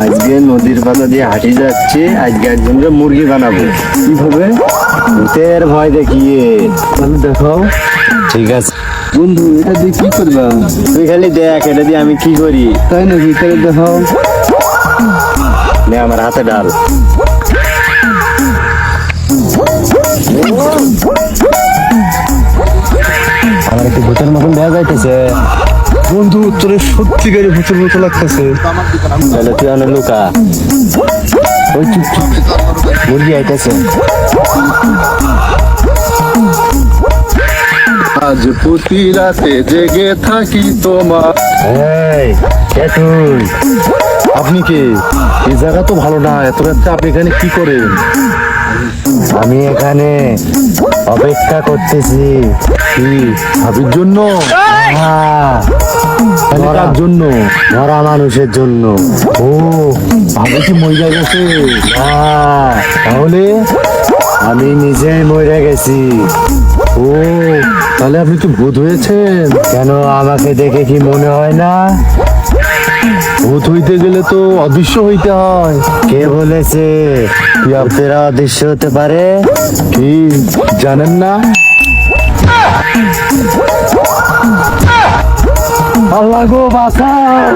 আজকে নদীর পাতা দিয়ে হাঁটি যাচ্ছে, আজকে একজনকে মুরগি বানাবো। কিভাবে? ভূতের ভয় দেখিয়ে। তাহলে দেখাও। ঠিক আছে বন্ধু, এটা দিয়ে কি করবা? তুই খালি দেখ এটা দিয়ে আমি কি করি। তাই নাকি? তাহলে দেখাও। নে আমার হাতে ডাল। আমার একটু ভূতের মতন দেখা যাইতেছে। বন্ধু, তোর সত্যিকারই ভূতের মতো লাগতেছে। তাহলে তুই অনেক লুকা। ওই চুপ চুপ, মুরগি আইতেছে। আজ প্রতি রাতে জেগে থাকি তোমার। এই কে তুই? আপনি কে? এই জায়গা তো ভালো না, এত রাত্রে আপনি এখানে কি করেন? আমি এখানে অপেক্ষা করতেছি। কি ভাবির জন্য? হ্যাঁ, তাহলে কার জন্য? মরা মানুষের জন্য। ও, ভাবি কি মহিলা গেছে? হ্যাঁ, তাহলে আমি নিজেই মরে গেছি। ও, তাহলে আপনি কি ভূত হয়েছেন? কেন আমাকে দেখে কি মনে হয় না? ভূত হইতে গেলে তো অদৃশ্য হইতে হয়। কে বলেছে ভূতেরা অদৃশ্য হতে পারে? কি জানেন না? আল্লাহ গো বাঁচাও।